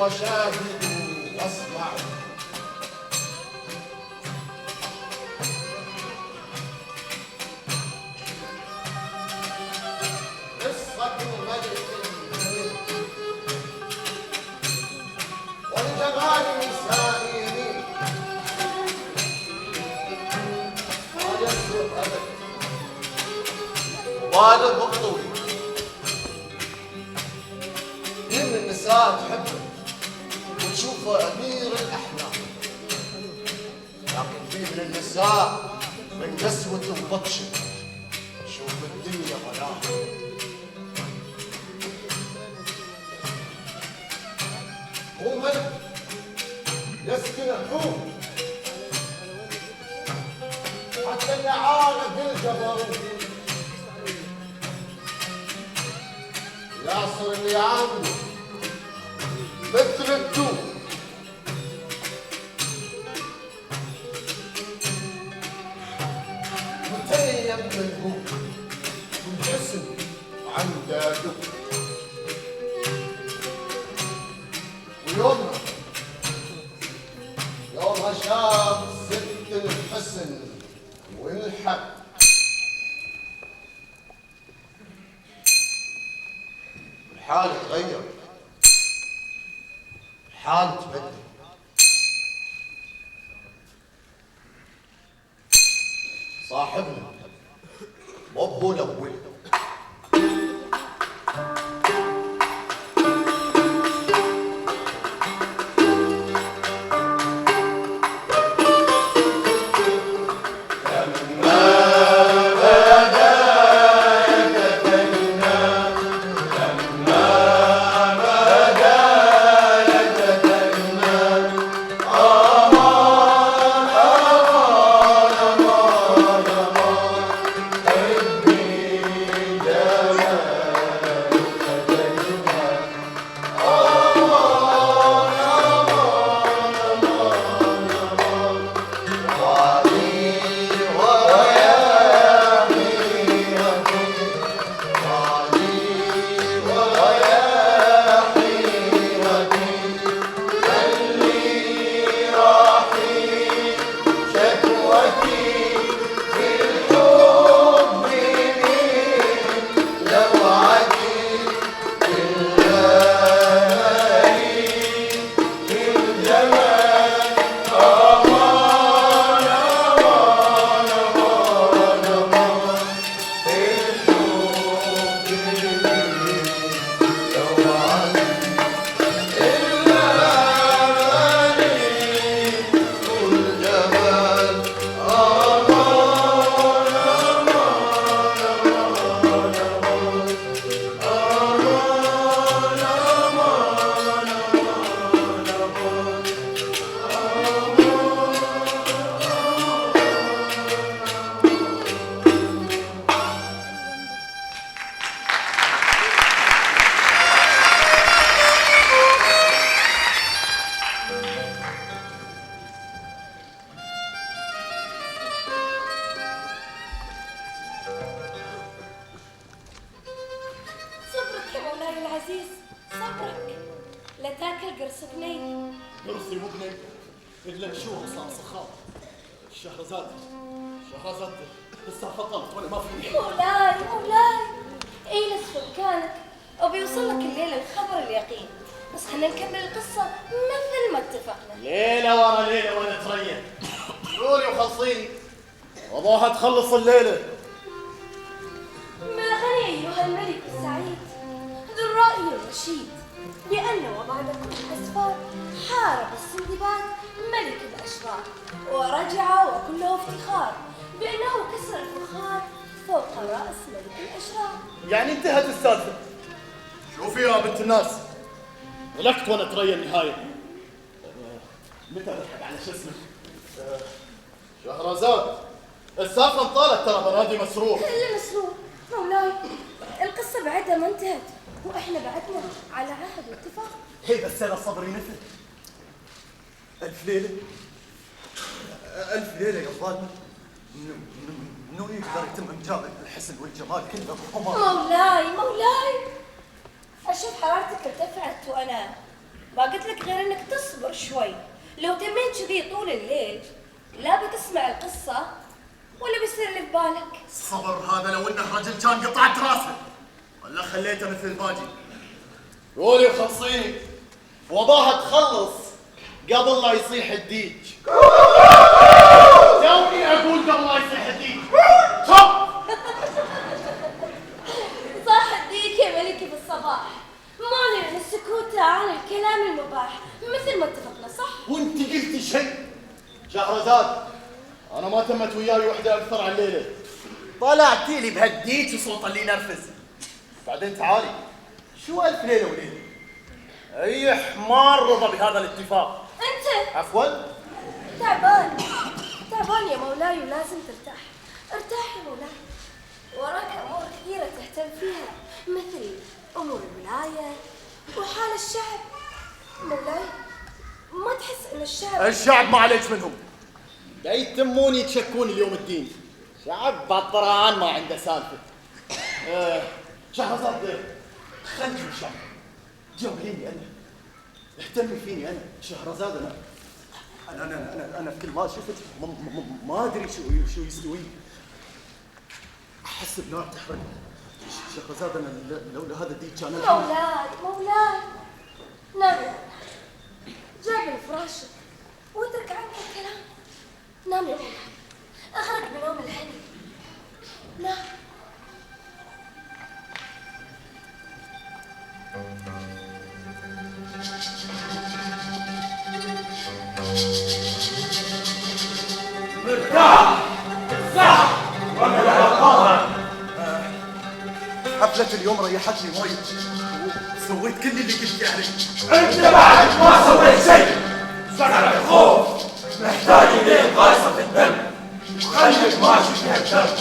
وشاهدوا واسمعوا. قصة ملك ولجمال نسائه ما يسر أبدا والد الطويل. من النساء تحبه وتشوفه أمير الأحلام، لكن في من النساء من قسوة وبطشه تشوف الدنيا ظلام. هو ملك يسكن الحوم حتى اللي عارف الجبروت يعصر اللي عنده مثل الدود. متيم منهوب والجسم عنده دود. ويومها شاف ست الحسن والحق. الحال تغير، الحال تبدل. صاحبنا مو هو الاول. شهرزاد لسه فطرت وانا ما في. مولاي اين سكانك وبيوصل لك الليله الخبر اليقين، بس خلينا نكمل القصه مثل ما اتفقنا. ليله ورا ليله وانا تريح. قولي وخلصيني وضوها تخلص الليله. بلغني ايها الملك السعيد ذو الراي الرشيد بان وبعد كل الاسفار حارب السندباد ملك الاشرار ورجع وكله افتخار بانه كسر الفخار فوق راس ملك الاشرار. يعني انتهت السالفه. شوفي يا بنت الناس، ملكت وانا تريا النهايه. متى بضحك على شو اسمك؟ شهرزاد. السالفه انطالت ترى بنادي مسرور. لا مسرور مولاي، القصه بعدها ما انتهت واحنا بعدنا على عهد واتفاق. هي بس انا صبري نفذ. 1000 ليله 1000 ليله يا الظالم. منو يقدر يتم انجاب الحسن والجمال كله بقمر. مولاي اشوف حرارتك ارتفعت وانا ما قلت لك غير انك تصبر شوي. لو تميت كذي طول الليل لا بتسمع القصة ولا بيصير اللي في بالك. الصبر هذا لو انه رجل كان قطعت راسه ولا خليته مثل الباجي. قولي وخلصيني وضاها تخلص قبل لا يصيح الديج. توني اقول قبل لا يصيح الديج. صح الديك يا ملكي في الصباح. مانع من السكوت عن الكلام المباح مثل ما اتفقنا، صح؟ وانت قلتي شيء؟ شهرزاد انا ما تمت وياي وحده اكثر عن ليله. طلعتي لي بهالديج وصوت اللي ينرفز. بعدين تعالي شو الف ليله وليله؟ اي حمار رضى بهذا الاتفاق. انت عفوا تعبان يا مولاي ولازم ترتاح. ارتاح يا مولاي، وراك امور كثيره تهتم فيها مثل امور الولايه وحال الشعب. مولاي ما تحس ان الشعب ما عليك منهم. لا يتمون يتشكون اليوم الدين. شعب بطران ما عنده سالفه. شهرزاد خليني الشعب جاوبيني انا، اهتمي فيني انا. شهرزاد انا في كل ما شفت ما ادري شو يستوي. احس بنار تحرق. شهرزاد انا لولا هذا الديك كان مولاي نام. جاب فراشك واترك عنك الكلام. نام يا مولاي، اخرج بنوم الهني. نام. مرتاح صح ولا لا قهر. حفلة اليوم ريحتني وايد وسويت كل اللي قلت عليه. انت بعد ما سويت شيء. زرع الخوف محتاج اليه غاصة في الدم وخليك ماشي في هالدرب.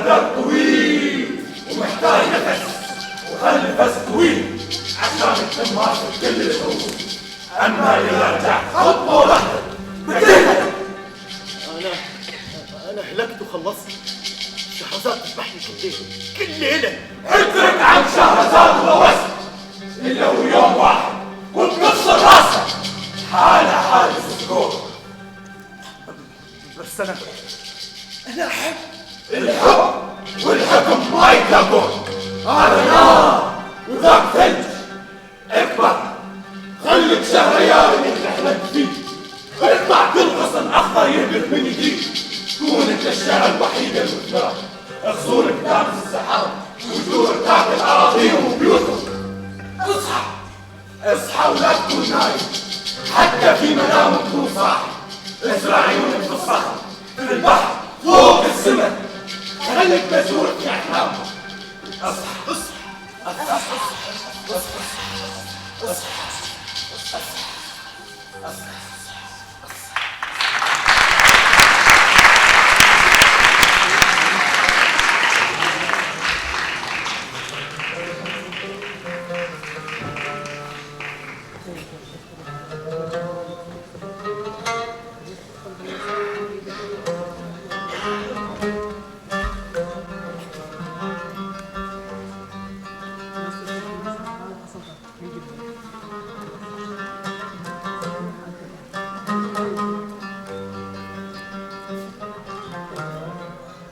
درب طويل ومحتاج نفس وخلي نفس طويل عشان تتم ماشي كل الحروب. اما اذا رجعت خطوة واحدة بتهلك. انا هلكت وخلصت. شهرزاد تذبحني كل ليله. اترك عن شهرزاد وبس الا هو يوم واحد وبنفصل راسك حالة حال السكوت. بس انا احب الحب والحكم ما يتلاقون. هذا نار وذاك ثلج. اكبر خليك شهريار اللي تحلم فيه. اقطع كل غصن اخضر يهبط من يديك. كون انت الشعر الوحيد المثمرة. اخصورك تامس السحاب وجذورك تاكل اراضيهم وبيوتهم. اصحى ولا تكون نايم. حتى في منامك تكون صاحي. ازرع عيونك في الصخر في البحر فوق السماء. خليك مزور في احلامك. اصحى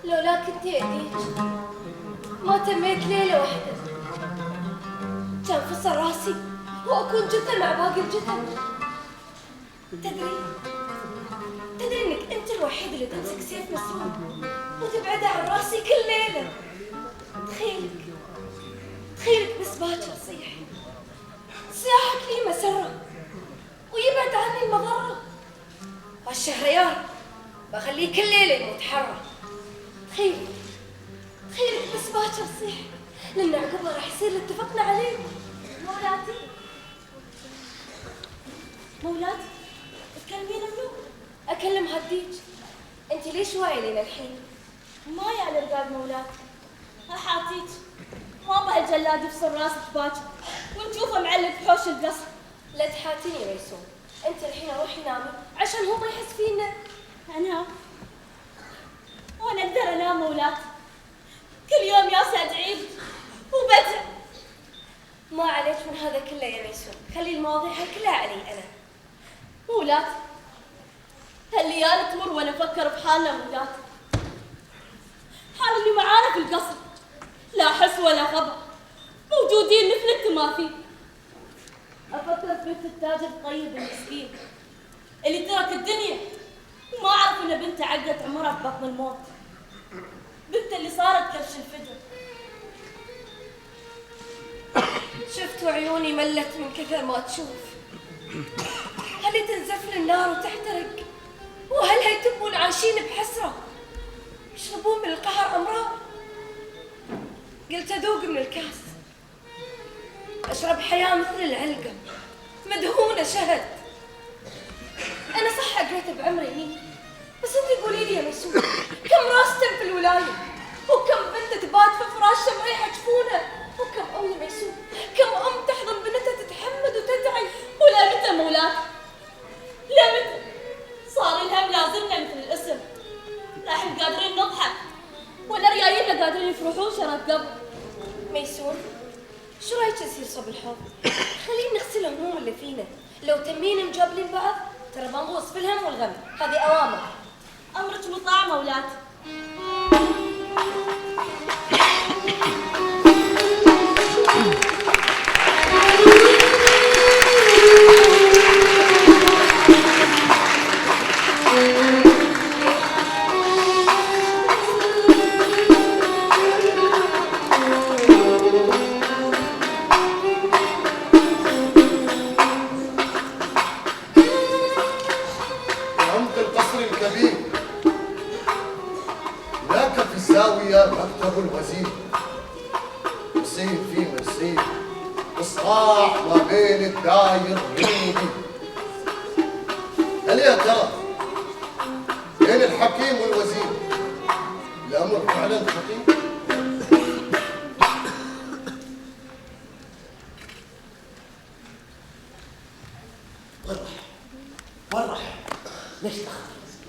لولاك انت يا ديج ما تميت ليلة واحدة. كان فصل راسي واكون جثة مع باقي الجثث. تدري انك انت الوحيد اللي تمسك سيف مسروق وتبعده عن راسي كل ليلة. تخيلك بس باكر صياحك لي مسرة ويبعد عني المضرة. هالشهريار بخليه كل ليلة يموت حرة. تخيلك بس باكر تصيح لأن عقبها راح يصير اللي اتفقنا عليه. مولاتي تكلمين منو؟ أكلم هالديج. أنت ليش واعية الحين؟ ما يعني رقاب مولاتي. أحاتيك ما بقى الجلاد يفصل راسك باكر ونشوفه معلق في حوش القصر. لا تحاتيني ميسون. أنت الحين روحي نامي عشان هو ما يحس فينا. أنام؟ وأنا أقدر أنام مولاتي؟ كل يوم يا سعد عيد وبدر. ما عليك من هذا كله يا ميسون، خلي المواضيع كلها علي أنا. مولات، هالليالي تمر وانا افكر بحالنا مولات. حال اللي معانا في القصر لا حس ولا خبر، موجودين مثل التماثيل. افكر ببنت التاجر الطيب المسكين اللي ترك الدنيا وما عرف ان بنته عقدت عمرها في بطن الموت، بنته اللي صارت كبش الفجر. شفت عيوني ملت من كثر ما تشوف، هل تنزف للنار وتحترق، وهل هيتبون عايشين بحسرة يشربون من القهر أمراض. قلت أذوق من الكاس، أشرب حياة مثل العلقم مدهونة شهد. أنا صح قريت بعمري بس أنت قولي لي يا ميسون، كم راس تم في الولاية، وكم بنت تبات في فراشها مريحة جفونها، وكم أم يا ميسون، كم أم تحضن بنتها تتحمد وتدعي. ولا متى مولات، لا متى صار الهم لازمنا مثل الاسم. لا احنا قادرين نضحك ولا ريايلنا قادرين يفرحون شرف قبل. ميسون، شو رايك نصير صوب الحوض؟ خلينا نغسل الهموم اللي فينا، لو تمين مجابلين بعض ترى بنغوص في الهم والغم. هذه أوامر. امرك مطاع مولات. عمق القصر الكبير هناك في الزاوية مكتب الوزير، مرسيل في مرسيل، إصراع ما بين الداير والمدير. هل يا ترى بين الحكيم والوزير الأمر فعلا خطير؟ والله ليش تأخر؟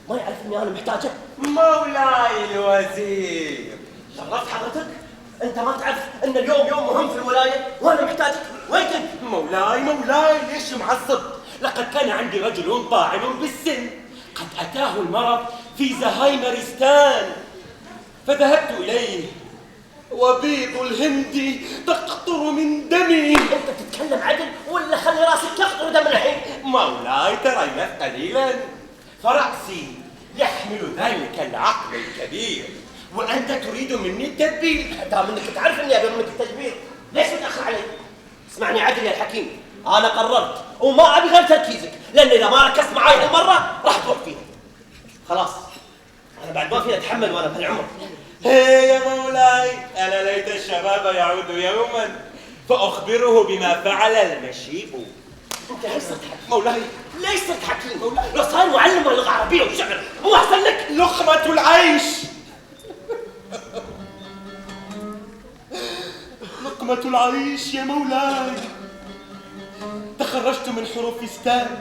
ما يعرف اني انا محتاجه؟ مولاي الوزير، شرفت حضرتك؟ انت ما تعرف ان اليوم يوم مهم في الولايه وانا محتاجك؟ وين كنت؟ مولاي ليش معصب؟ لقد كان عندي رجل طاعن بالسن، قد أتاه المرض في زهايمرستان، فذهبت إليه وبيض الهند تقطر من دمي. انت تتكلم عدل ولا خلي راسك تقطر دم الحين؟ مولاي تريث قليلا، فرأسي يحمل ذلك العقل الكبير، وأنت تريد مني التدبير. دام انك تعرف اني ابي منك التدبير، ليش متاخر علي؟ اسمعني عدل يا الحكيم، انا قررت وما ابي غير تركيزك، لان اذا ما ركزت معاي هالمره راح تروح فيها. خلاص انا بعد ما فيني اتحمل وانا بهالعمر. هي يا مولاي، أنا ليت الشباب يعود يوما فأخبره بما فعل المشيب. انت ليش صرت حكيم؟ مولاي ليش صرت حكيم؟ لو صار معلم لغه عربيه وشعر مو احسن لك؟ لقمة العيش لقمة العيش يا مولاي. تخرجت من حروفستان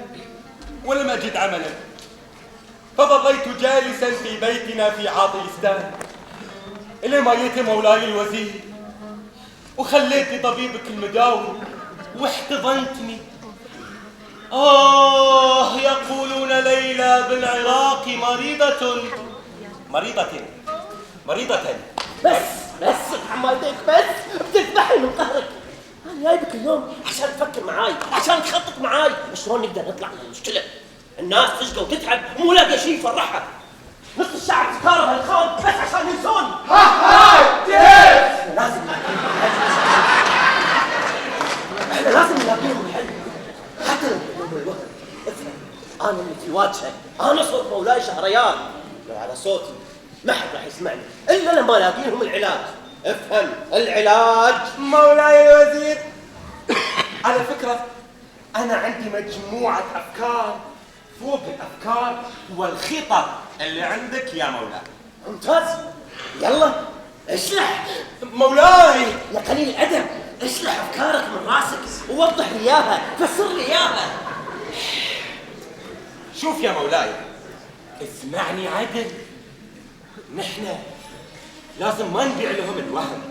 ولم أجد عملا، فظليت جالسا في بيتنا في عاطلستان إلى ما جيت مولاي الوزير وخليت طبيبك المداوي واحتضنتني. يقولون ليلى بالعراق مريضة. بس حمايتك بس بتذبحني من قهرك. انا جايبك اليوم عشان تفكر معاي، عشان تخطط معاي شلون نقدر نطلع من المشكله. الناس تشقى وتتعب ومو لاقي شيء يفرحها، نص الشعب سكاره بهالخان بس عشان ينسون. احنا لازم نلاقيهم الحل حتى لو كانوا الوهم. افهم، انا اللي في واجهه، انا صوت مولاي شهريار، لو على صوتي ما حد راح يسمعني الا لما الاقي لهم العلاج. افهم، العلاج. مولاي الوزير، على فكرة أنا عندي مجموعة أفكار فوق الأفكار والخطط اللي عندك يا مولاي. ممتاز، يلا اشلح. مولاي يا قليل الادب، اشلح افكارك من راسك ووضح لي اياها، فسر لي اياها. شوف يا مولاي، اسمعني عدل، نحن لازم ما نبيع لهم الوهم،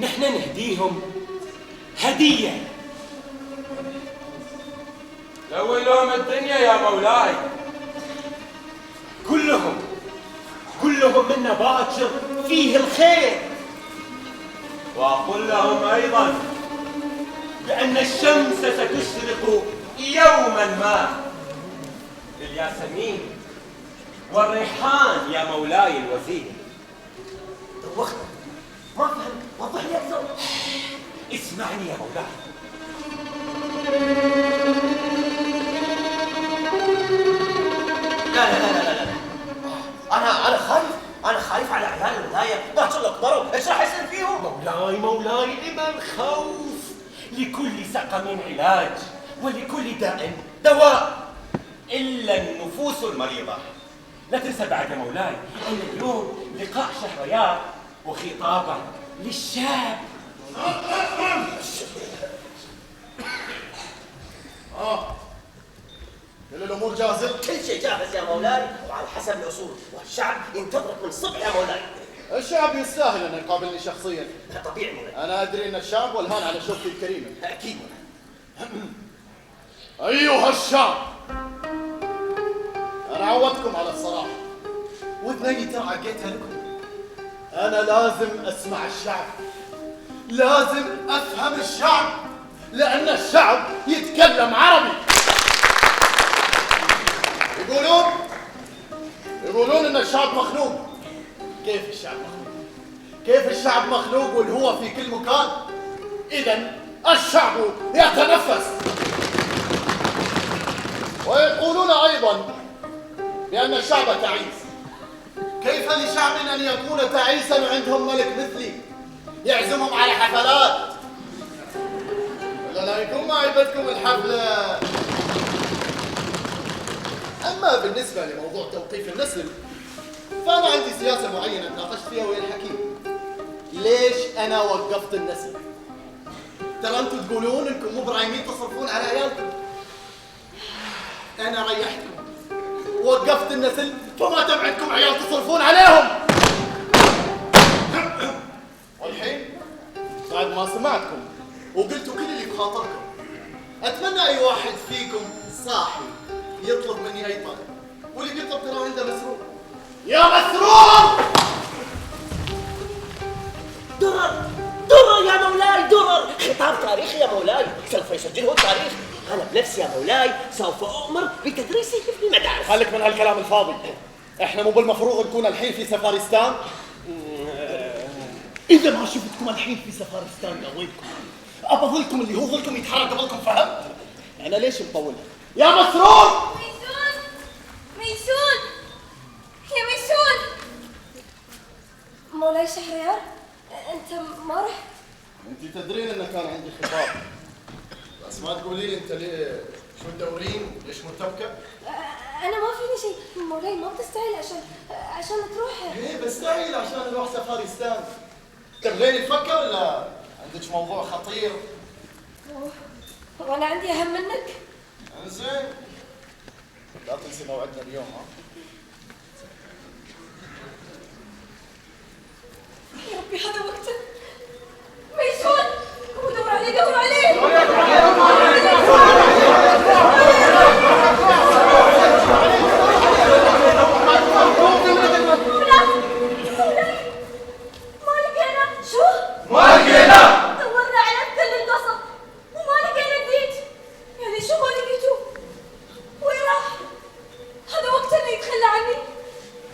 نحن نهديهم هدية. لوي لهم الدنيا يا مولاي. كلهم منا باكر فيه الخير. وأقول لهم أيضا بأن الشمس ستشرق يوما ما بالياسمين والريحان يا مولاي الوزير. دوختنا ما فهمت، وضح لي أكثر. اسمعني يا مولاي. لا أنا خايف على عيال الولاية، ما شاء الله كبروا، إيش راح يصير فيهم؟ مولاي لما الخوف؟ لكل سقم علاج ولكل داء دواء إلا النفوس المريضة. لا تنسى بعد يا مولاي أن اليوم لقاء شهريار وخطابة للشاب. كل الامور جاهزه؟ كل شيء جاهز يا مولاي وعلى حسب الأصول، والشعب ينتظرك من الصبح يا مولاي. الشعب يستاهل انه يقابلني شخصيا. طبيعي مولاي. انا ادري ان الشعب والهان على شوفتي الكريمه. أكيد ايها الشعب، انا عودتكم على الصراحه، واذني ترى عقيتها لكم. انا لازم اسمع الشعب، لازم افهم الشعب، لان الشعب يتكلم عربي. يقولون ان الشعب مخلوق. كيف الشعب مخلوق؟ كيف الشعب مخلوق والهو في كل مكان؟ اذا الشعب يتنفس. ويقولون ايضا بان الشعب تعيس. كيف لشعب ان يكون تعيسا وعندهم ملك مثلي يعزمهم على حفلات؟ ولا لا يكون معي بدكم الحفله. أما بالنسبة لموضوع توقيف النسل فأنا عندي سياسة معينة تناقشت فيها ويا الحكيم. ليش أنا وقفت النسل؟ ترى أنتم تقولون إنكم مو برايمين تصرفون على عيالكم. أنا ريحتكم، وقفت النسل، فما تم عندكم عيال تصرفون عليهم. والحين بعد ما سمعتكم وقلتوا كل اللي بخاطركم، أتمنى أي واحد فيكم صاحي يطلب مني اي طلب، واللي بيطلب ترى عنده مسرور. يا مسرور! درر يا مولاي، درر، خطاب تاريخي يا مولاي، سوف يسجله التاريخ. أنا بنفسي يا مولاي سوف أؤمر بتدريسه في المدارس. خليك من هالكلام الفاضي. احنا مو بالمفروض نكون الحين في سفارستان؟ إذا ما شفتكم الحين في سفارستان قويتكم، أبى ظلكم اللي هو ظلكم يتحرك قبلكم، فهمت؟ أنا ليش مطولها؟ يا مسرور! ميسون يا ميسون. مولاي شهريار، انت ما رحت؟ انت تدرين انه كان عندي خطاب، بس ما تقولي لي انت ليه شو تدورين؟ ليش مرتبكه؟ انا ما فيني شيء مولاي، ما بتستاهل عشان تروح. ايه بستاهل عشان نروح سفارستان. تبغين نفكر ولا عندك موضوع خطير؟ وانا عندي اهم منك. انزين، لا تنسي موعدنا اليوم. ها؟ يا ربي هذا وقته. ميسون، هو دور عليه، دور عليه. ما لقينا. شو؟ ما لقينا. دورنا على كل القصر وما لقينا الديج. يعني شو ما لقيتوه؟ وين راح؟ هذا وقت انه يتخلى عني.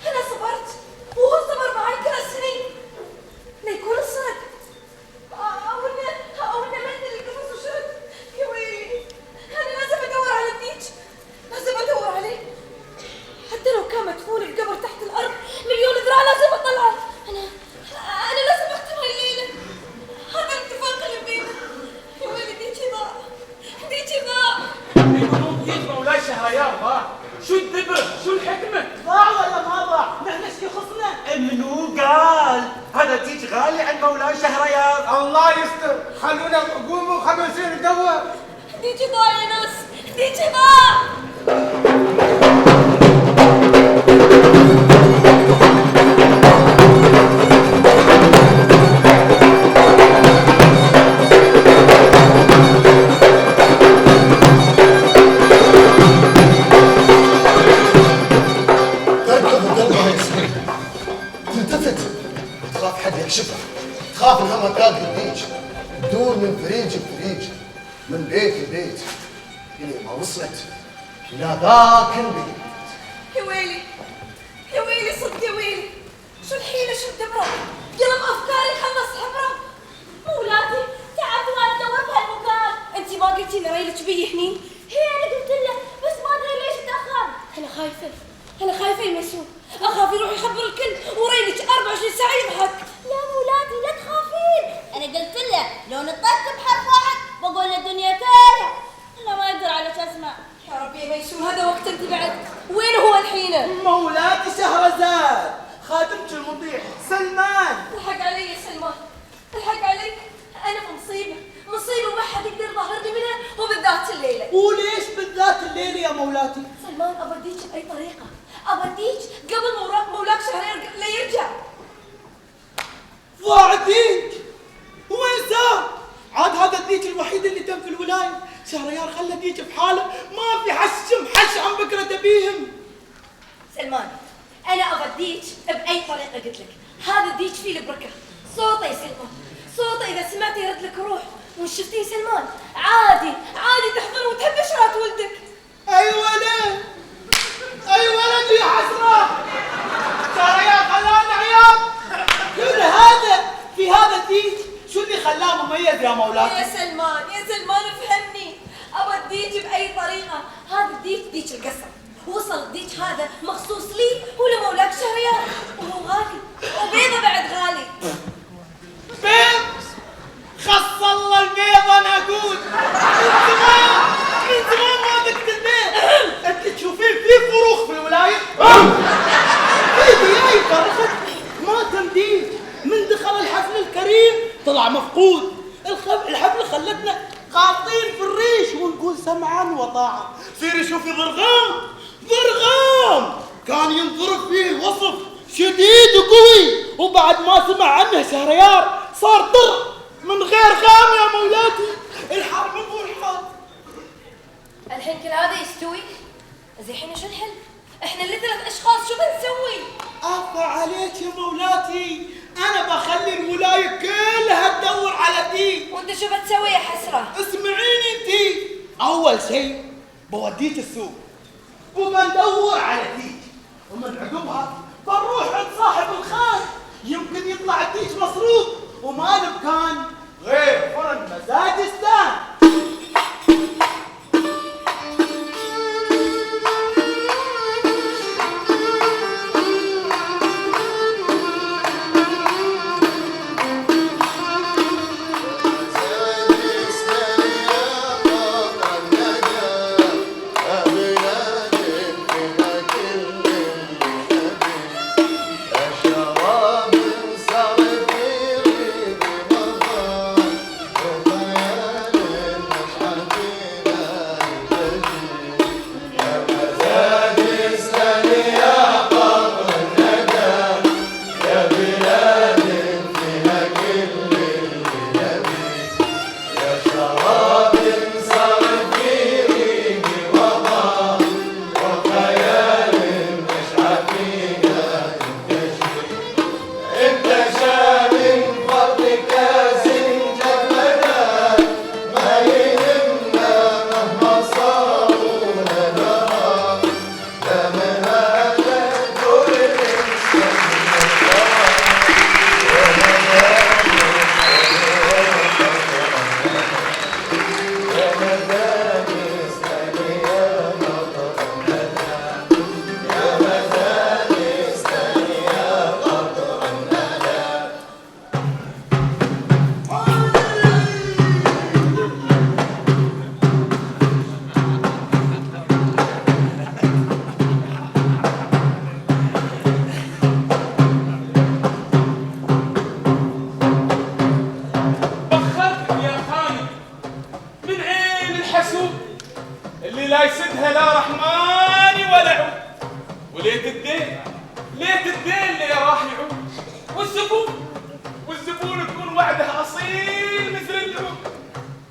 انا صبرت وهو صبر معي كل السنين ليكون الصدق. او انه مهد القفص وشرد. يا ويلي، انا لازم ادور على الديج، لازم ادور عليه. حتى لو كان مدفون القبر تحت الارض مليون ذراع لازم اطلعه. انا لازم اختم الليله. هذا الاتفاق اللي بينا. يا ويلي، ديجي ضاع، ديجي ضاع. يقولون كيف مولاي شهريار ضاع. شو الدبر؟ شو الحكمة؟ ضاع ولا ما ضاع؟ نحن ايش يخصنا؟ منو قال؟ هذا ديج غالي عند مولاي شهريار. الله يستر، خلونا قوموا خلونا نصير ندور. ديجي ضاع يا ناس، ديجي ضاع. تلتفت وتخاف حد يكشفها، تخاف انها ما تلاقي الديج، تدور من فريج لفريج، من بيت لبيت، الى ما وصلت الى ذاك البيت. يا ويلي يا ويلي صدق يا ويلي، شو الحين شو الدبرة؟ قلب افكاري خلص حبرة. مولاتي تعبت وانا ادور بهالمكان. انت ما قلتي لي ريلك بي هني؟ هي انا قلت له بس ما ادري ليش تاخر. انا خايفة يمشون، اخاف يروح يخبر الكل وريلك 24 ساعة يضحك. لا مولاتي لا تخافين، انا قلت له لو نطقت بحرف واحد بقول للدنيا كلها الا ما يقدر على شو اسمع. يا ربي يا ميسون هذا وقت انت بعد، وين هو الحين؟ مولاتي شهرزاد، خادمك المطيع سلمان. الحق علي يا سلمان، الحق علي، انا في مصيبة وما حد يقدر يظهرني منها وبالذات الليلة. وليش بالذات الليلة يا مولاتي؟ سلمان ابديك باي طريقة، ابديك قبل مولاك شهريار لا يرجع. ضاع الديك، وين صار؟ عاد هذا الديك الوحيد اللي تم في الولاية، شهريار خلى ديك بحاله ما في حش عن بكرة بيهم. سلمان انا ابديك باي طريقة قلت لك، هذا الديك فيه البركة، صوته يا سلمان، صوته اذا سمعته يرد لك روح، وان شفتيه سلمان عادي تحضر وتحب بشرات ولدك. اي ولد اي ولد يا حسرة، شهريار خلانا عيال. كل هذا في هذا الديك، شو اللي خلاه مميز يا مولاتي؟ يا سلمان افهمني، ابديك باي طريقة، هذا الديك ديك القصر، وصل الديك هذا مخصوص لي ولمولاك شهريار، وهو غالي وبيضه بعد غالي. بيض خص الله البيض، انا اقول من زمان ما ذقت البيض. انت تشوفين في فروخ في الولايه؟ في فرخت ما تمديد، من دخل الحفل الكريم طلع مفقود. الحفل خلتنا غاطين في الريش ونقول سمعا وطاعه. سيري شوفي ضرغام كان ينضرب فيه وصف شديد وقوي، وبعد ما سمع عنه شهريار صار طر من غير غام يا مولاتي. الحرب مو الحرب. الحين كل هذا يستوي؟ زين الحين شو الحل؟ احنا اللي 3 اشخاص شو بنسوي؟ عفا عليك يا مولاتي، انا بخلي الولايه كلها تدور على ديك. وانت شو بتسوي يا حسرة؟ اسمعيني انتي، اول شيء بوديك السوق وبندور على ديك، ومن عقبها بنروح عند صاحب الخان، يمكن يطلع الديك مصروف وما بكان غير فرن مزاجستان. لا يسدها لا رحماني ولا عود، وليت الدين اللي راح يعود، والزبون يكون وعده اصيل مثل العود.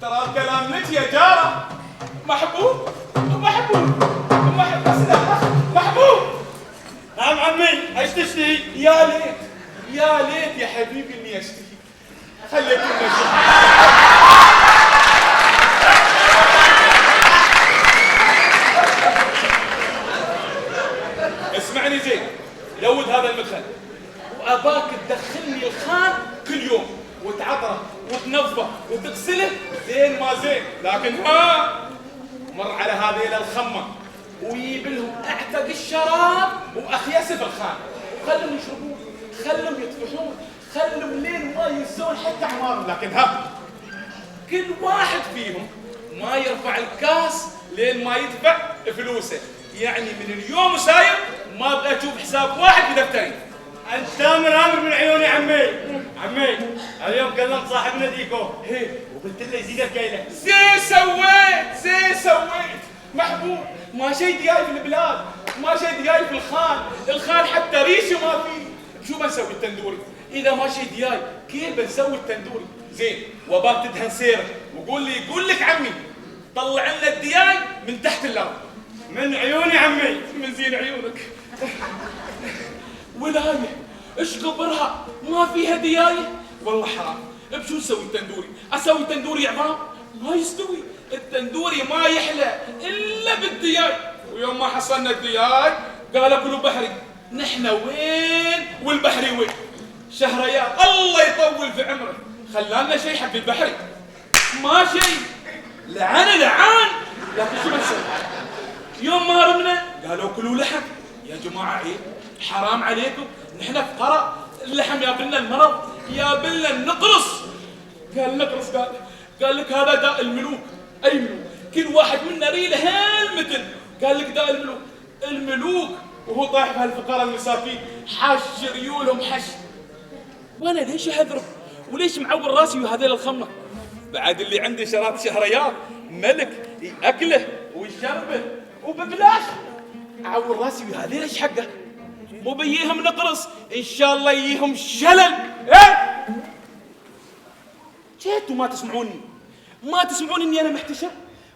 ترى الكلام لك يا جاره محبوب. نعم عمي، ايش تشتهي؟ يا ليت يا ليت يا حبيبي اني اشتهي خليتني اشوف. اسمعني زين، لود هذا المدخل واباك تدخلني الخان كل يوم وتعطره وتنظفه وتغسله زين ما زين، لكن مر على هذيل الخمه ويجيب لهم اعتق الشراب واخيس الخان وخلهم يشربون، خلهم يطفحون، خلهم لين ما ينسون حتى اعمارهم، لكن كل واحد فيهم ما يرفع الكاس لين ما يدفع فلوسه، يعني من اليوم وساير ما ابغى اشوف حساب واحد في دفتري. انت امر من عيوني عمي اليوم كلمت صاحبنا ديكو وقلت له يزيد الكيله. زين سويت محبوب، ما شيء جاي في البلاد، ما شيء جاي في الخان حتى ريشه ما فيه. شو بنسوي التندوري؟ اذا ما شيء جاي كيف بنسوي التندوري؟ زين وباك تدهن سيره يقول لك عمي طلع لنا الدياي من تحت الارض. من عيوني عمي، من زين عيونك. ولايه ايش قبرها ما فيها ديايه؟ والله حرام. بشو نسوي التندوري؟ اسوي تندوري عظام؟ ما يستوي، التندوري ما يحلى الا بالدياي. ويوم ما حصلنا الدياي قال اكلوا بحري، نحن وين والبحري وين؟ شهريار الله يطول في عمره خلانا شيء حق البحري ما شيء، لعن لكن شو بنسوي؟ يوم ما هربنا قالوا كلوا لحم. يا جماعه عيب، حرام عليكم، نحن فقراء، اللحم يابلنا المرض، يابلنا النقرس. قال نقرس، قال لك هذا داء الملوك. اي ملوك؟ كل واحد منا ريله هالمثل، قال لك داء الملوك وهو طايح بهالفقراء المساكين حاش ريولهم حش. وانا ليش احذره؟ وليش معور راسي وهذيل الخمه؟ بعد اللي عندي شرات شهريار ملك ياكله ويشربه وببلاش، اعور راسي وهذيل ايش حقه؟ مو بيهم نقرص ان شاء الله يجيهم شلل. ايه جيتوا ما تسمعوني، ما تسمعون اني انا محتشم،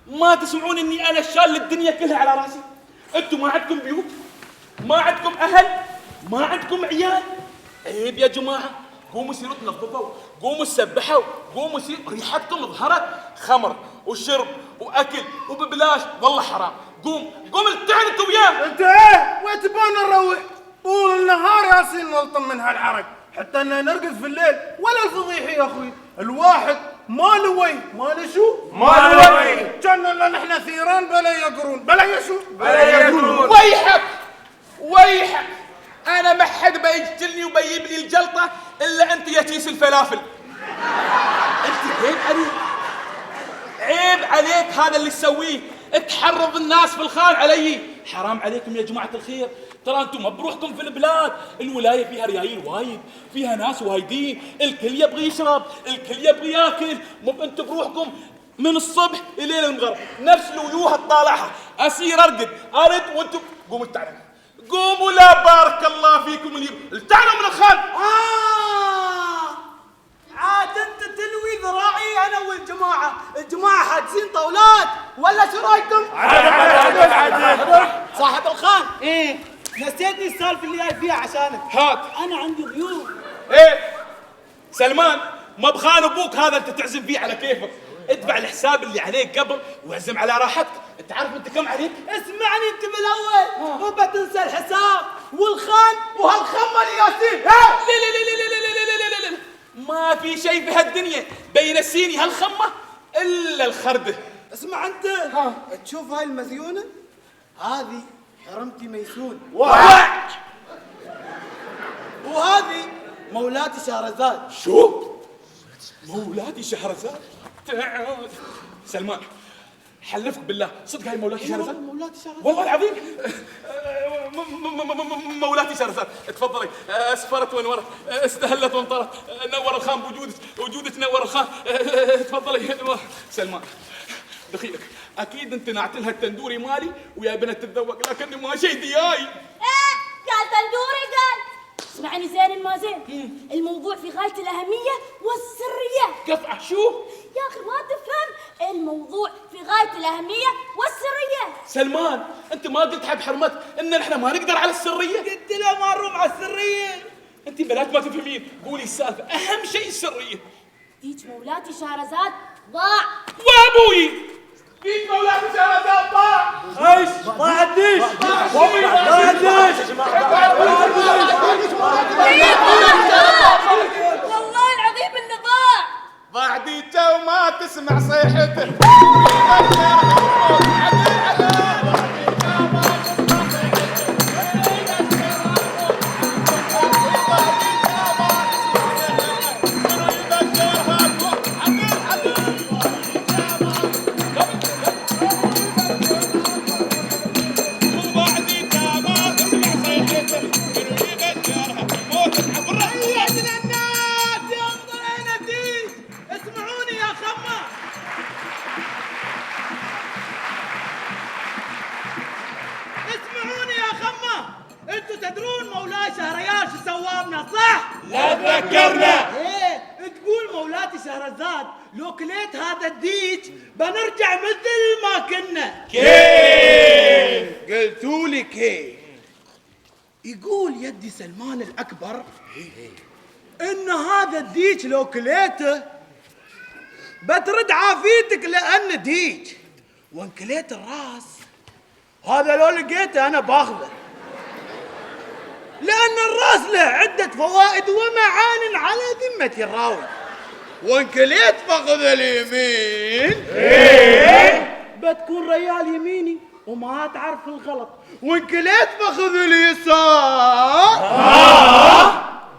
ما تسمعون اني انا شال الدنيا كلها على راسي. انتم ما عندكم بيوت، ما عندكم اهل، ما عندكم عيال. عيب يا جماعه، قوموا سيروا تنظفوا، قوموا سبحوا، قوموا سيروا، ريحتكم ظهرت خمر وشرب واكل وببلاش، والله حرام. قوم التعن انت وياه. انت ايه وين تبغانا نروح؟ طول النهار ياسين نلطم من هالعرق حتى ان نرقد في الليل ولا الفضيحه يا اخوي. الواحد ما له وي، ما له شو؟ ما له وي. كنا نحن ثيران بلا يقرون، بلا يشو، بلا يقرون. ويحك انا ما حد بيقتلني وبيجيب لي الجلطه الا انت يا كيس الفلافل. انت عيب عليك هذا اللي تسويه، تحرض الناس في الخان علي. حرام عليكم يا جماعه الخير، ترى انتم بروحكم في البلاد، الولايه فيها ريايل وايد، فيها ناس وايدين، الكل يبغي يشرب، الكل يبغي ياكل، مو انتم بروحكم من الصبح الى المغرب نفس الوجوه تطالعها، اسير ارقد وانتم قوموا تعالوا، قوموا لا بارك الله فيكم اللي تعالوا من الخان. عاد انت تلوي ذراعي انا والجماعه، الجماعه حاجزين طاولات ولا شو رايكم؟ عاد صاحب الخان نسيتني السالفه اللي جاي فيها عشانك. هات. انا عندي ضيوف. ايه سلمان، ما بخان ابوك هذا انت تعزم فيه على كيفك، ادفع الحساب اللي عليك قبل واعزم على راحتك. انت عارف انت كم عليك؟ اسمعني انت بالاول، مو بتنسى الحساب والخان وهالخمه الياسين. لا لا لا لا لا لا لا لا، ما في شيء في هالدنيا بينسيني هالخمه الا الخرده. اسمع انت، تشوف هاي المزيونه؟ هذه حرمتي ميسون، وهذه مولاتي شهرزاد. شو؟ مولاتي شهرزاد؟ تعال سلمان، حلفك بالله صدق هاي مولاتي شهرزاد؟ مولاتي شهرزاد والله العظيم. مولاتي شهرزاد، تفضلي. اسفرت وانورت، استهلت وانطرت، نور الخان بوجودك نور الخان. تفضلي سلمان. دخيلك اكيد انت نعت لها التندوري مالي ويا بنت تتذوق، لكن ما شيء دياي. ايه قال تندوري قال. اسمعني زين ما زين، الموضوع في غاية الأهمية والسرية. قطعة شو؟ يا أخي ما تفهم، الموضوع في غاية الأهمية والسرية. سلمان أنت ما قلت حق حرمتك إن نحن ما نقدر على السرية؟ قلت له ما نروح على السرية، انت بنات ما تفهمين، قولي السالفه، اهم شيء السريه. ديج مولاتي شهرزاد ضاع. وابوي ديج مولاتي شهرزاد ضاع. ايش؟ ضاع الديش. ضاع الديش. والله العظيم انه ضاع. ضاع ديجه وما تسمع صيحته. اسمعوني يا خمة، انتوا تدرون مولاي شهريار شو سوابنا صح؟ لا تذكرنا. ايه تقول مولاتي شهرزاد لو كليت هذا الديج بنرجع مثل ما كنا. كيف؟ قلتولي كيف؟ يقول يدي سلمان الأكبر إن هذا الديج لو كليته بترد عافيتك لأن ديج، وإن كليت الراس هذا لو لقيته أنا باخذه، لأن الراس له عدة فوائد ومعان على ذمة الراوي. وإن كليت فخذ اليمين بتكون ريال يميني وما تعرف الغلط، وإن كليت فخذ اليسار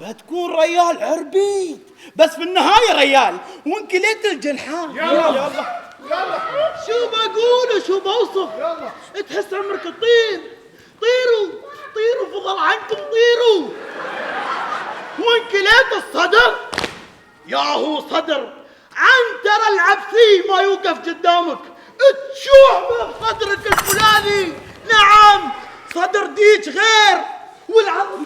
بتكون ريال عربيد بس في النهاية ريال، وإن كليت الجنحان يلا شو بقول وشو بوصف؟ يلا تحس عمرك تطير. طيروا فضل عنكم طيروا. وإن كليت الصدر ياهو صدر عنتر العبثي ما يوقف قدامك، تشوح بصدرك الفلاني. نعم صدر ديج غير، والعظم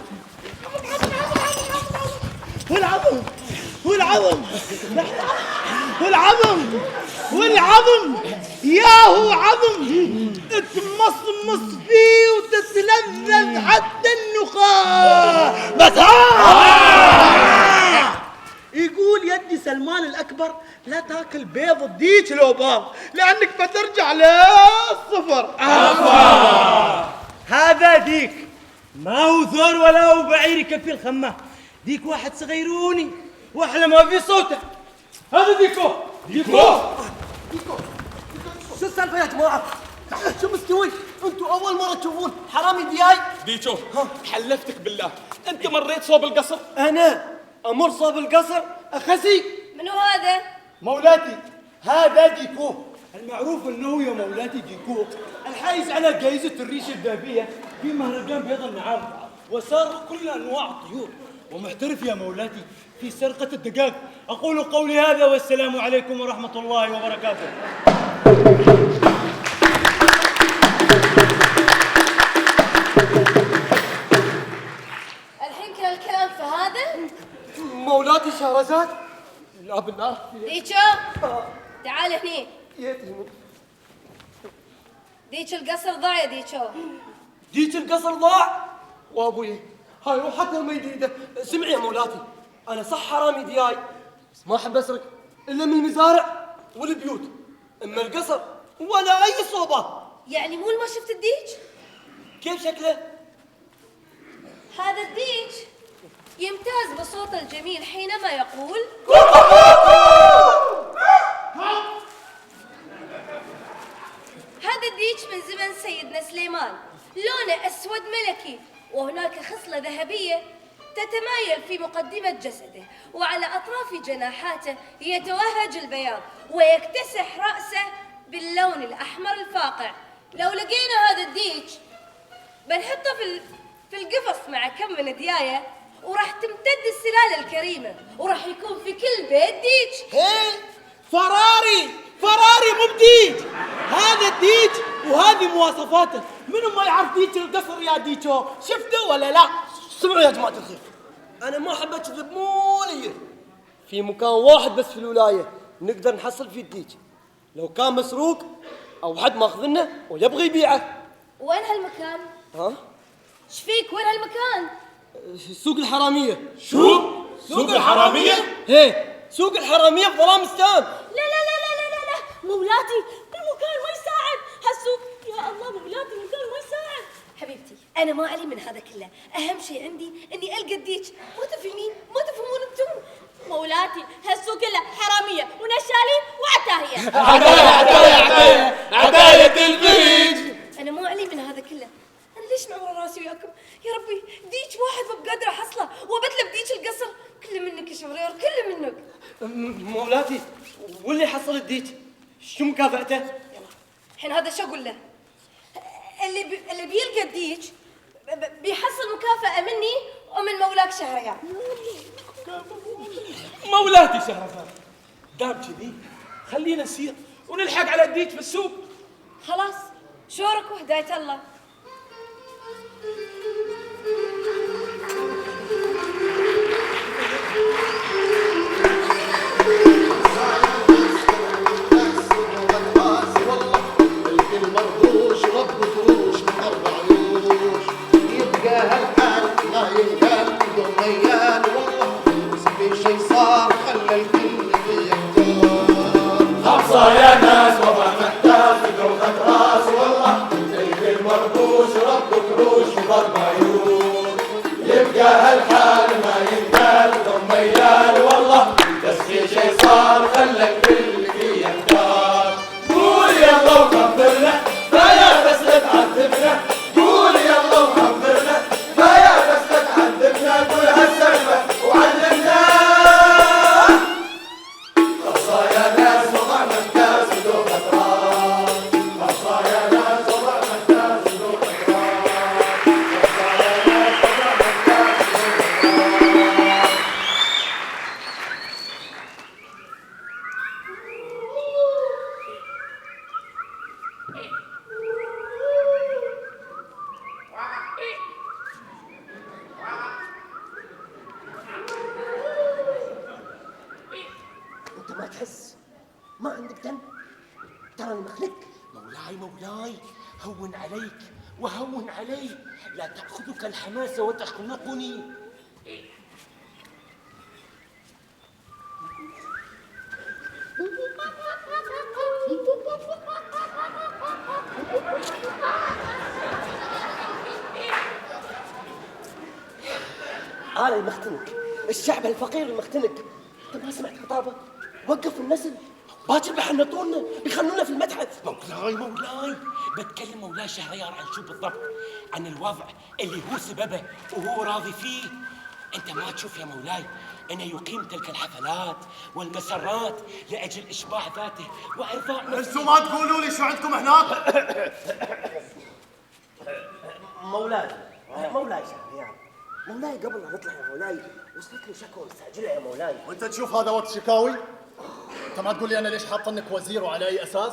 والعظم والعظم والعظم والعظم ياهو عظم تمصمص فيه وتتلذذ حتى النخاع. بس يقول يدي سلمان الأكبر لا تاكل بيض الديك لو باض لأنك بترجع للصفر. هذا ديك ما هو ثور ولا هو بعير يكفي الخمة، ديك واحد صغيروني واحلى ما في صوته. هذا ديكو. شو السالفة يا جماعة؟ شو مستوي؟ انتوا أول مرة تشوفون حرامي دياي؟ ديجو حلفتك بالله، انت مريت صوب القصر؟ أنا أمر صوب القصر أخسي. منو هذا؟ مولاتي هذا ديكو، المعروف انه يا مولاتي ديكو الحايز على جائزة الريش الذهبية في مهرجان بيض النعام، وسار كل انواع الطيور، ومحترف يا مولاتي في سرقة الدجاج. اقول قولي هذا والسلام عليكم ورحمة الله وبركاته. الحين كل الكلام في هذا؟ مولاتي شهرزاد؟ لا بالله. ديتشو تعال هني. ديتش القصر ضاع يا ديتشو. ديك القصر ضاع وابوي هاي روحتها ما جديده. سمعي يا مولاتي، انا صح حرامي دياي بس ما احب اسرق الا من المزارع والبيوت، اما القصر ولا اي صوبه. يعني مو ما شفت الديج؟ كيف شكله؟ هذا الديج يمتاز بصوته الجميل حينما يقول هذا الديج من زمن سيدنا سليمان، لونه أسود ملكي، وهناك خصلة ذهبية تتمايل في مقدمة جسده، وعلى أطراف جناحاته يتوهج البياض ويكتسح رأسه باللون الأحمر الفاقع. لو لقينا هذا الديج بنحطه في القفص مع كم من دياية، وراح تمتد السلالة الكريمة، وراح يكون في كل بيت ديج. هي فراري مو بديج، هذا الديج وهذه مواصفاته. منو ما يعرف ديج القصر يا ديجو؟ شفته ولا لا؟ سمعوا يا جماعه الخير، انا ما احب اكذب مولي، في مكان واحد بس في الولايه نقدر نحصل فيه الديج، لو كان مسروق او حد ماخذنه ويبغي يبيعه. وين هالمكان؟ ها؟ ايش فيك؟ وين هالمكان؟ سوق الحرامية. سوق الحرامية؟ ايه سوق الحرامية في ظلامستان. لا لا لا لا لا لا لا مولاتي المكان ما يساعد هالسوق. يا الله مولاتي المكان ما يساعد. حبيبتي أنا ما علي من هذا كله، أهم شيء عندي إني ألقى الديك. ما تفهمين؟ ما تفهمون أنتم؟ مولاتي هالسوق كله حرامية ونشالين وعتاهية. عداية الفريج. أنا ما علي من هذا كله، أنا ليش معورة راسي وياكم؟ يا ربي ديك واحد ما بقادر أحصله وبتلف ديك القصر. كله منك يا شهريار، كله منك. مولاتي واللي حصل الديك شو مكافأته؟ الحين هذا شو أقول له؟ اللي بيلقى الديك بيحصل مكافأة مني ومن مولاك شهريار. مولاتي شهرزاد، دام كذي خلينا نسير ونلحق على الديك في السوق. خلاص شورك وهداية الله. المرضوش رب فروش من 4 عيوش، يبقى هالحال ما ينقال بدون ميال. والله في شي صار خلى الكل يحتار. خمسة يا ناس وضع محتاج بدوخة راس. والله الكل مرضوش رب فروش من 4 عيوش، يبقى هالحال ما ينقال بدون ميال. والله بس في شي صار خلى الكل فيه يحتار. قول يلا وخبرنا فيا بس لا تعذبنا. قول يلا وخبرنا فيا بس لا تعذبنا. قول هالسالفة وعلمنا. خلصة يا ناس وضعنا الكاس بدوخة راس. خلصة يا ناس وضعنا الكاس بدوخة راس. خلصة يا ناس وضعنا الكاس بدوخة راس. انت ما تحس؟ ما عندك دم؟ تراني مخلك. مولاي هون عليك وهون علي، لا تأخذك الحماسة وتخنقني. أنا المختنق، الشعب الفقير المختنق. أنت ما سمعت خطابة؟ وقف النسل، باكر بيحنطونا بيخلونا في المتحف. مولاي بتكلم مولاي شهريار عن شو بالضبط؟ عن الوضع اللي هو سببه وهو راضي فيه. انت ما تشوف يا مولاي انه يقيم تلك الحفلات والمسرات لاجل اشباع ذاته وارضاء نفسه. انتم ما تقولوا لي شو عندكم هناك؟ مولاي شهريار، مولاي قبل لا نطلع يا مولاي وصلتني شكوى مستعجلة يا مولاي. وانت تشوف هذا وقت شكاوي؟ انت ما تقول لي انا ليش حاطنك وزير وعلى اي اساس؟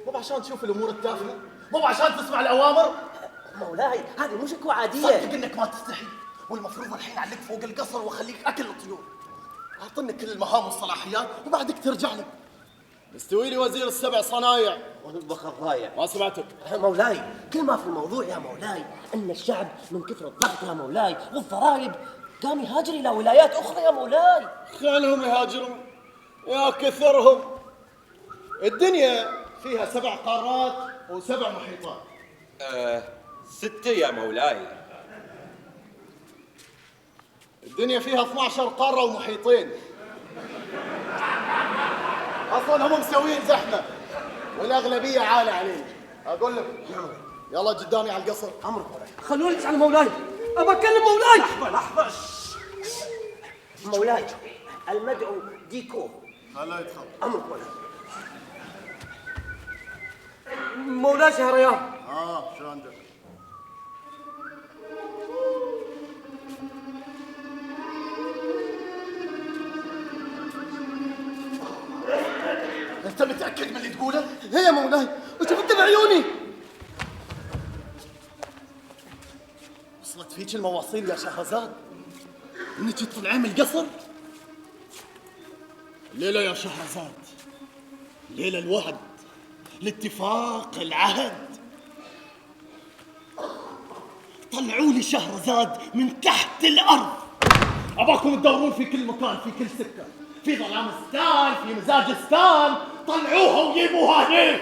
مو عشان تشوف الامور التافهه؟ مو عشان تسمع الاوامر؟ مولاي هذه مو شكوى عادية. صدق انك ما تستحي، والمفروض الحين اعلق فوق القصر واخليك اكل الطيور. اعطني كل المهام والصلاحيات وبعدك ترجع لك. مستوي لي وزير ال7 صنايع ونطبخ الضايع. ما سمعتك؟ مولاي كل ما في الموضوع يا مولاي ان الشعب من كثر الضغط يا مولاي والضرائب قام يهاجر الى ولايات اخرى يا مولاي. خلهم يهاجرون يا كثرهم. الدنيا فيها 7 قارات و7 محيطات. 6 يا مولاي. الدنيا فيها 12 قارة ومحيطين. اصلا هم مسوين زحمة والاغلبية عالة علينا. اقول لك يلا قدامي على القصر. امرك مولاي. خلوني على مولاي، ابى اكلم مولاي. لحظة مولاي المدعو ديكو. لا يدخل. امرك مولاي. مولاي شهريار، شو عندك؟ انت متأكد من اللي تقوله؟ هي يا مولاي وشفت بعيوني. وصلت فيك المواصيل يا شهرزاد انك تطلعين من القصر؟ الليلة يا شهرزاد ليلة الوعد، الاتفاق، العهد. طلعوا لي شهرزاد من تحت الارض. اباكم تدورون في كل مكان، في كل سكه، في ظلامستان، في مزاجستان، طلعوها وجيبوها هنا.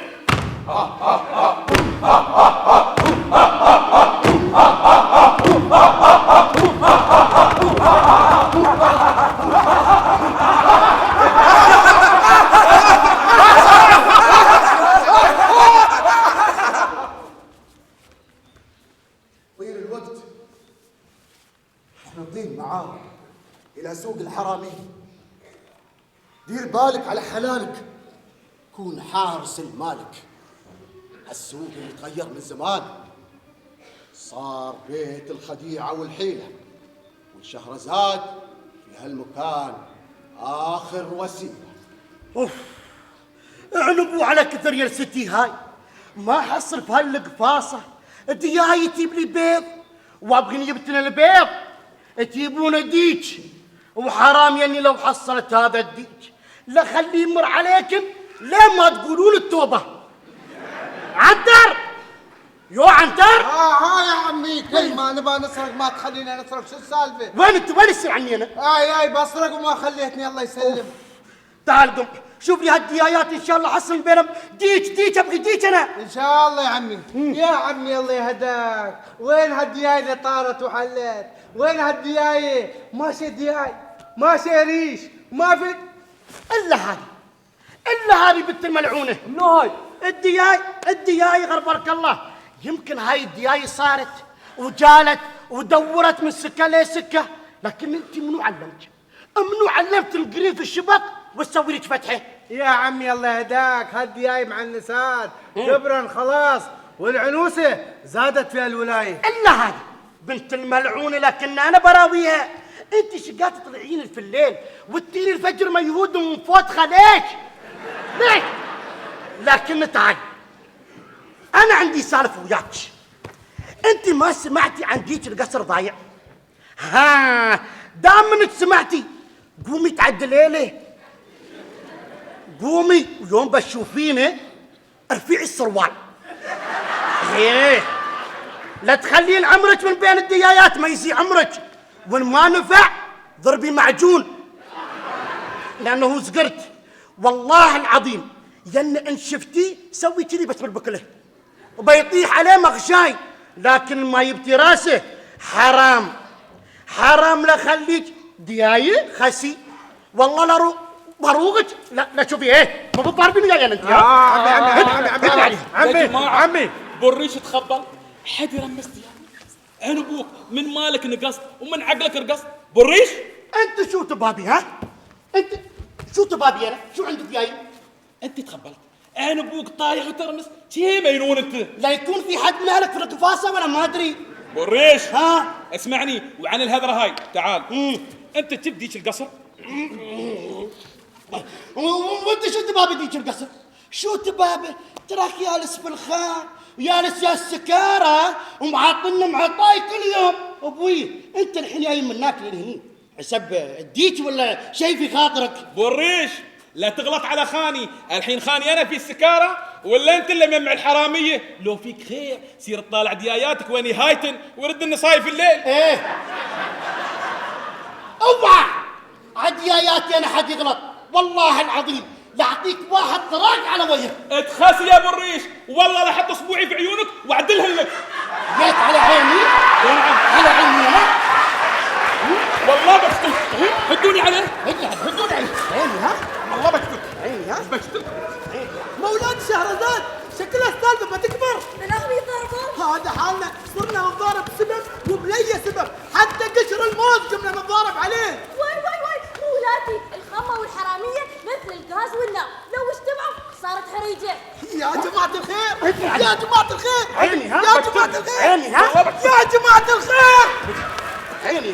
طيل الوقت احنا نضيل معاه الى سوق الحرامية. دير بالك على حلالك، كون حارس المالك. السوق اللي تغير من زمان، صار بيت الخديعة والحيلة، والشهرزاد في هالمكان آخر وسيلة. اوف، اعنبوا على كثر يا ستي هاي، ما حصل في هالقفاصة. الدياي تجيب لي بيض، وابغي جبت لنا البيض تجيبون ديج، وحرام يعني لو حصلت هذا الديج لا خليه يمر عليكم لا ما تقولون التوبة. عنتر، يو عنتر. يا عمي، كل ما نبغى نسرق ما تخلينا نسرق، شو السالفة؟ وين انت؟ وين يصير عني انا؟ بسرق وما خليتني، الله يسلم. تعال قم شوف لي هالديايات ان شاء الله حصل بينهم ديج ابغي ديج انا. ان شاء الله يا عمي. يا عمي الله يهداك، وين هالدياي اللي طارت وحلت؟ وين هالدياي؟ ماشي دياي، ماشي ريش، ما في الا هذه بنت الملعونه. منو هاي؟ الدياي غربرك الله. يمكن هاي الدياي صارت وجالت ودورت من سكه لسكه، لكن انت منو علمت القرين في الشبك وتسوي لك فتحه؟ يا عمي الله يهداك، هالدياي مع النساد كبرا خلاص، والعنوسه زادت في الولايه. الا هذه بنت الملعونه، لكن انا براويها. انت شقات تطلعين في الليل وتديني الفجر ميهود من فوتخه ليش؟ لكن تعال، انا عندي سالفه وياك. انت ما سمعتي عن ديك القصر ضايع؟ دام انك سمعتي قومي تعدلي له، قومي ويوم بتشوفينه ارفعي السروال. ايه، لا تخلين عمرك من بين الديايات ما يزي عمرك، وان ما نفع ضربي معجون، لانه زقرت والله العظيم. ين ان شفتي سوي كذي بس بالبكله وبيطيح عليه مغشاي، لكن ما يبتي راسه حرام لا خليك دياي خسي والله لا بروقك. لا شوفي ايه ما بتضربيني يا انت. عمي بالريش تخبل، حد يرمس دياي. عين ابوك من مالك نقصت ومن عقلك رقصت بالريش. انت شو تبابي؟ انت شو تبابي؟ انا شو عندك دياي؟ انت تخبلت، عين ابوك طايح وترمس، شي مجنون انت. لا يكون في حد من اهلك في القفاصه ولا ما ادري. بالريش اسمعني، وعن الهذره هاي تعال. انت تبديك القصر وانت شو تبابي ديك القصر؟ شو تبابه؟ تراك جالس في الخان وجالس يا السكاره ومعطلنا معطاي كل يوم. ابوي انت الحين جاي من هناك لهني حسب الديك ولا شيء في خاطرك؟ بالريش لا تغلط على خاني، الحين خاني انا في السكاره ولا انت اللي ممع الحراميه؟ لو فيك خير سير تطالع دياياتك وين هايتن ورد النصايف الليل. ايه اوعى عدياياتي انا حد يغلط والله العظيم لاعطيك واحد طراق على وجهك. اتخاسي يا بالريش والله لا احط اصبعي في عيونك واعدلها لك. جيت على عيني على عيني انا والله بقتلك. هدوني عليه، هدوني عليه عيني والله بقتلك عيني بقتلك. مولاد شهرزاد شكلها السالفه بتكبر. الاغبي ضربوا. هذا حالنا، صرنا نتضارب سبب وبلي سبب، حتى قشر الموز قمنا نتضارب عليه. واي مولاتي، الخمه والحراميه مثل الغاز والنار، لو اجتمعوا صارت حريجه. يا جماعة الخير، يا جماعة الخير، عيني يا جماعة الخير، عيني يا جماعة الخير، عيني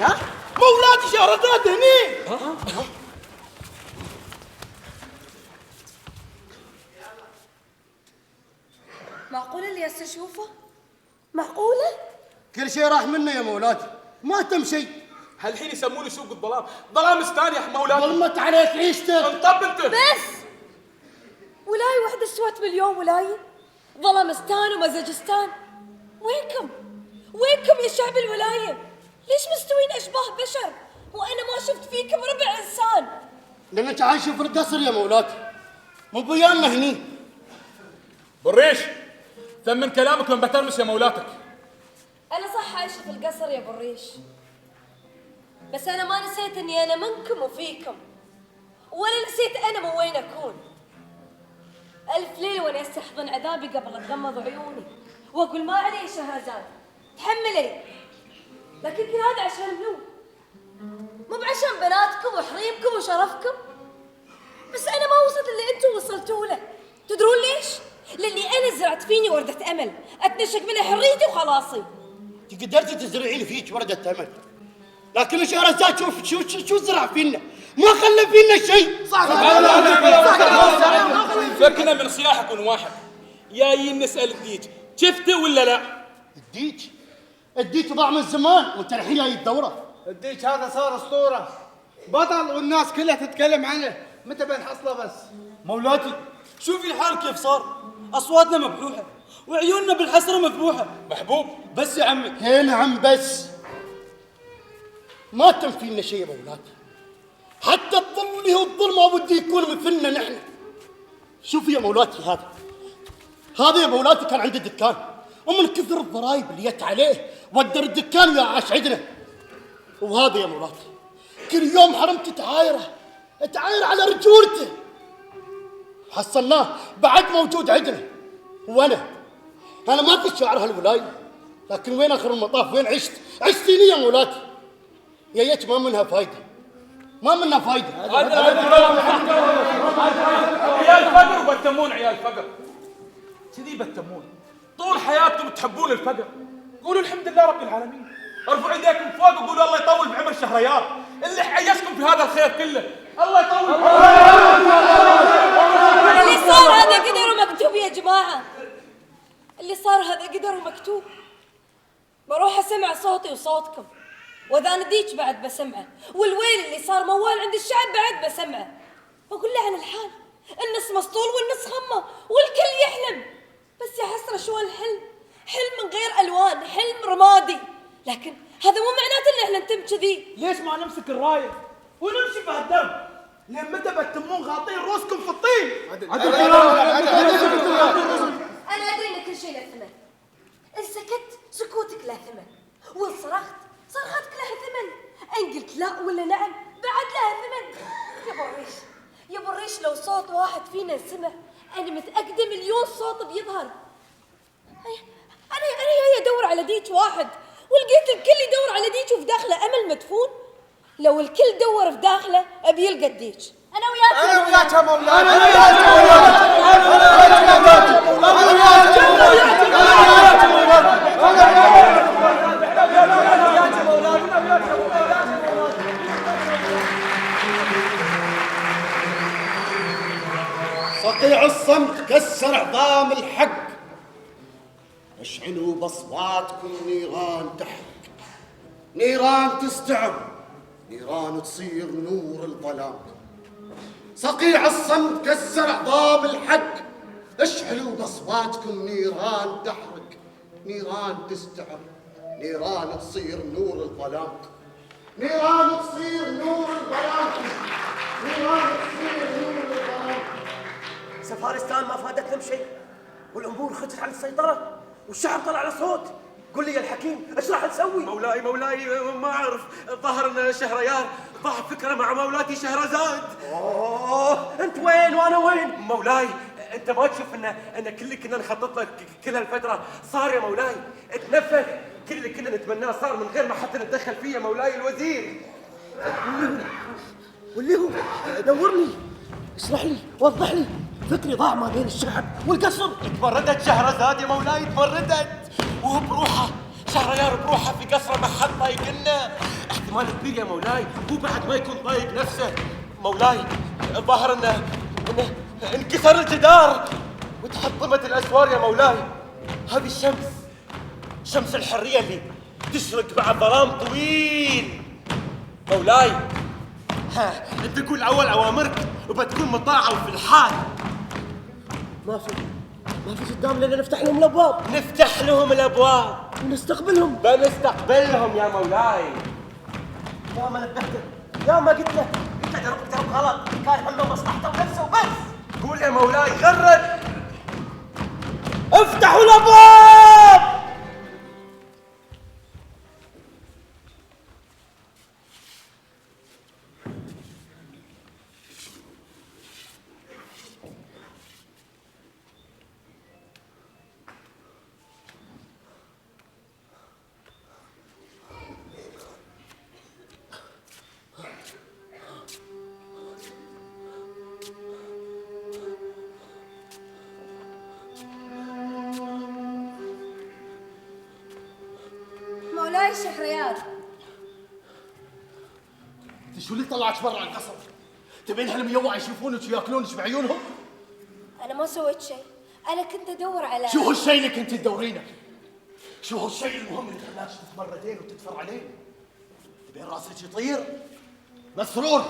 مولاتي شهرزاد هني. معقولة اللي هسه اشوفه؟ معقولة؟ كل شيء راح منه يا مولاتي، ما تمشي. هالحين يسمونه سوق الظلام، ظلامستان يا مولاتي. ظلمت عليك عيشتك. انطب انت بس ولاي وحدة سوت مليون ولاية، ظلمستان ومزاجستان. وينكم؟ وينكم يا شعب الولاية؟ ليش مستوين أشباه بشر وأنا ما شفت فيكم ربع إنسان؟ لأنك عايشة في القصر يا مولاتي، مو بيانا هني. بالريش ثمن كلامك من بترمس يا مولاتك. أنا صح عايشة في القصر يا بالريش، بس أنا ما نسيت إني أنا منكم وفيكم، ولا نسيت أنا من وين أكون. ألف ليلة وأنا أستحضن عذابي قبل أتغمض عيوني وأقول ما علي شهرزاد تحملي، لكن كل هذا عشان منو؟ مو بعشان بناتكم وحريمكم وشرفكم؟ بس أنا ما وصلت اللي أنتم وصلتوا له. تدرون ليش؟ لأني أنا زرعت فيني وردة أمل أتنشق منها حريتي وخلاصي. انت قدرتي تزرعي لي فيك وردة أمل، لكن شهرزاد شو زرع فينا؟ ما خلى فينا شيء. صح. فكنا من صياحك واحد جايين نسأل الديج شفته ولا لا؟ الديج ضاع من زمان وانت الحين جاي الدورة. الديك هذا صار اسطوره بطل والناس كلها تتكلم عنه، متى بنحصله بس؟ مولاتي شوفي الحال كيف صار، اصواتنا مبحوحه وعيوننا بالحسره مذبوحه. محبوب بس يا عمي. هي نعم، بس ما تم فينا شيء يا مولاتي، حتى الظل اللي هو الظل ما بدي يكون مثلنا نحن. شوفي يا مولاتي، هذا يا مولاتي كان عنده دكان، ومن كثر الضرايب اللي جت عليه ودر الدكان ويا عاش عندنا. وهذا يا مولاتي كل يوم حرمت تعاير على رجولته، حصلناه بعد موجود عندنا. وانا ما كنت شاعر هالولايه، لكن وين اخر المطاف؟ وين عشتيني يا مولاتي؟ يا يت ما منها فايده. عيال فقر وبتمون، عيال فقر كذي بتمون طول حياتكم تحبون الفقر. قولوا الحمد لله رب العالمين، ارفعوا ايديكم فوق وقولوا الله يطول بعمر شهريار اللي حيشكم في هذا الخير كله. الله يطول. اللي صار هذا قدر ومكتوب يا جماعة، اللي صار هذا قدر ومكتوب. بروح أسمع صوتي وصوتكم، وإذا نديك بعد بسمعه، والويل اللي صار موال عند الشعب بعد بسمعه. بقول له عن الحال، النص مسطول والنص خمة والكل يحلم. بس يا حسرة شو الحلم؟ حلم من غير ألوان، حلم رمادي. لكن هذا مو معناته إن احنا نتم كذي. ليش ما نمسك الرايه ونمشي في هالدرب؟ لين متى بتمون غاطين روسكم في الطين؟ أنا أدري إن كل شيء له ثمن. إن سكت سكوتك له ثمن، وإن صرخت صرختك لها ثمن، إن قلت لا ولا نعم بعد لها ثمن. يا بريش لو صوت واحد فينا انسمع، أنا متأكدة مليون صوت بيظهر. أنا جاي أدور على ديك واحد، ولقيت الكل يدور على ديك وفي داخله أمل مدفون. لو الكل دور في داخله أبي يلقى الديك. أنا وياك يا مولانا. صقيع الصمت كسر عظام الحق، اشعلوا بصواتكم نيران تحرق، نيران تستعر، نيران تصير نور الظلام. صقيع الصمت كسر عظام الحق، اشعلوا بصواتكم نيران تحرق، نيران تستعر، نيران تصير نور الظلام، نيران تصير نور الظلام، نيران تصير نور الظلام. سفارستان ما فادتهم شيء، والامور خرجت عن السيطره، والشعب طلع على صوت. قل لي يا الحكيم ايش راح نسوي؟ مولاي ما اعرف، ظهر ان شهريار ضاع فكره مع مولاتي شهرزاد. انت وين وانا وين؟ مولاي انت ما تشوف ان كل اللي كنا نخطط له كل هالفتره صار يا مولاي؟ تنفذ كل اللي كنا نتمناه صار من غير ما حتى نتدخل فيه يا مولاي الوزير. واللي هو دورني، اشرح لي، وضح لي. فكري ضاع ما بين الشعب والقصر. تمردت شهرزاد يا مولاي، تمردت، وهو بروحه شهريار بروحه في قصره ما حد طايقنا. احتمال كبير يا مولاي هو بعد ما يكون طايق نفسه. مولاي الظاهر انه انكسر الجدار وتحطمت الاسوار يا مولاي. هذه شمس الحريه اللي تشرق بعد ظلام طويل. مولاي انت تقول اول اوامرك وبتكون مطاعه وفي الحال. ما في قدامنا نفتح لهم الابواب. نفتح لهم الابواب ونستقبلهم. بنستقبلهم يا مولاي. يا ما نبهته، يا ما قلت له درب غلط، كان همه مصلحته ونفسه وبس. قول يا مولاي غرد. افتحوا الابواب. مولاي شهريار، انت شو اللي طلعت برا القصر؟ تبين هالميوع يشوفونك وياكلونك بعيونهم؟ أنا ما سويت شيء، أنا كنت أدور على شو هالشيء اللي كنت تدورينه؟ شو هالشيء المهم اللي خلاك تتمردين وتدفر عليه؟ بين راسك يطير؟ مسرور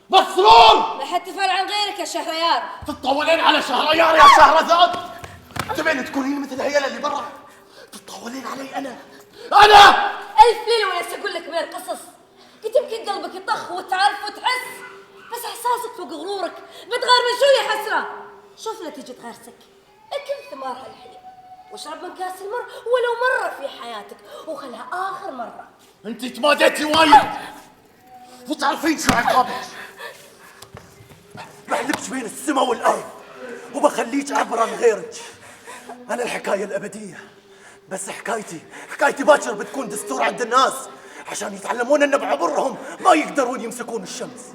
ما حد تفعل عن غيرك يا شهريار. تتطاولين على شهريار يا شهرزاد؟ تبين تكونين مثل الهيلة اللي برا؟ تتطاولين علي أنا؟ ألف ليلة وناس أقول لك من القصص، قلت يمكن قلبك يطخ وتعرف وتحس، بس إحساسك فوق غرورك بتغير من شو يا حسرة. شوف لا تجي تغرسك، أكل ثمارها الحليب واشرب من كاس المر ولو مرة في حياتك وخلها آخر مرة. أنت تماديتي وايد وتعرفين شو عقابك. بحلبش بين السما والأرض وبخليك عبرة من غيرك. أنا الحكاية الأبدية، بس حكايتي باكر بتكون دستور عند الناس عشان يتعلمون ان بعبرهم ما يقدرون يمسكون الشمس.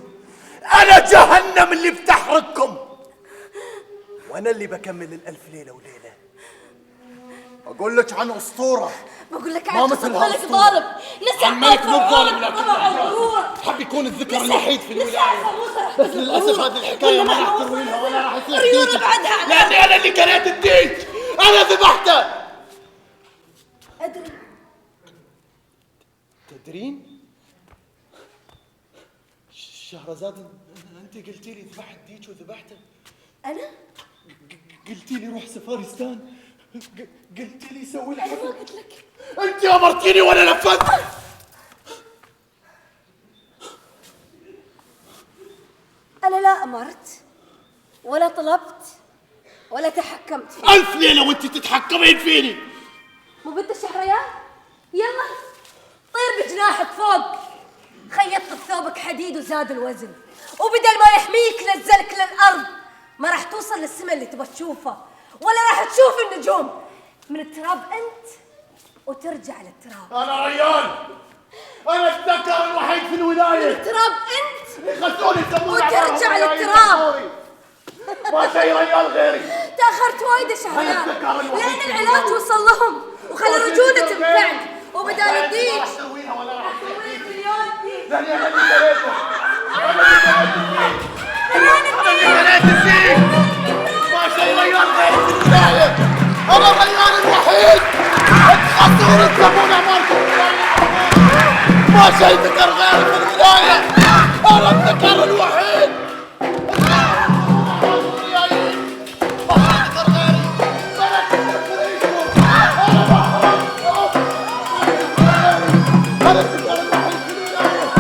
انا جهنم اللي بتحرقكم، وانا اللي بكمل الألف ليلة وليلة. أقول لك عن أسطورة بقول لك ما عن مثل ملك هالأسطورة. ظالم عن ملك مو ظالم لكن حب يكون الذكر الوحيد في الولاية، بس للأسف هذه الحكاية ما راح تروينها ولا راح يصير ديجي، لأني أنا اللي قريت الديج، أنا ذبحته. أدري. تدرين؟ شهرزاد أنت قلتي لي ذبحت ديج وذبحته. أنا؟ قلتي لي روح سفارستان، قلتي لي سوي أنا ما الحفل. قلت لك. أنت أمرتيني وأنا نفذت. أنا لا أمرت ولا طلبت ولا تحكمت فيك. ألف ليلة وأنت تتحكمين فيني. مو بنت شهريار؟ يلا طير بجناحك فوق. خيطت بثوبك حديد وزاد الوزن، وبدل ما يحميك نزلك للأرض. ما راح توصل للسما اللي تبغى تشوفه، ولا راح تشوف النجوم. من التراب أنت وترجع للتراب. أنا ريان، أنا الذكر الوحيد في الولاية. التراب أنت يخلوني يسمون وترجع للتراب. ما شي ريال غيري. تأخرت وايد يا شهريار، لأن العلاج وصل لهم وخلى رجولة تنفعك، وبدال الديج راح تسويها ولا راح سويت مليون ديج. لأني أنا اللي قريته. أنا اللي قريت فيه. ما شي ريال غيري في الولاية. أنا الريال الوحيد. تخسرون تسمون أعمالكم. ما شي ذكر غيري في الولاية. أنا الذكر الوحيد. أنا الذكر الوحيد في الولاية.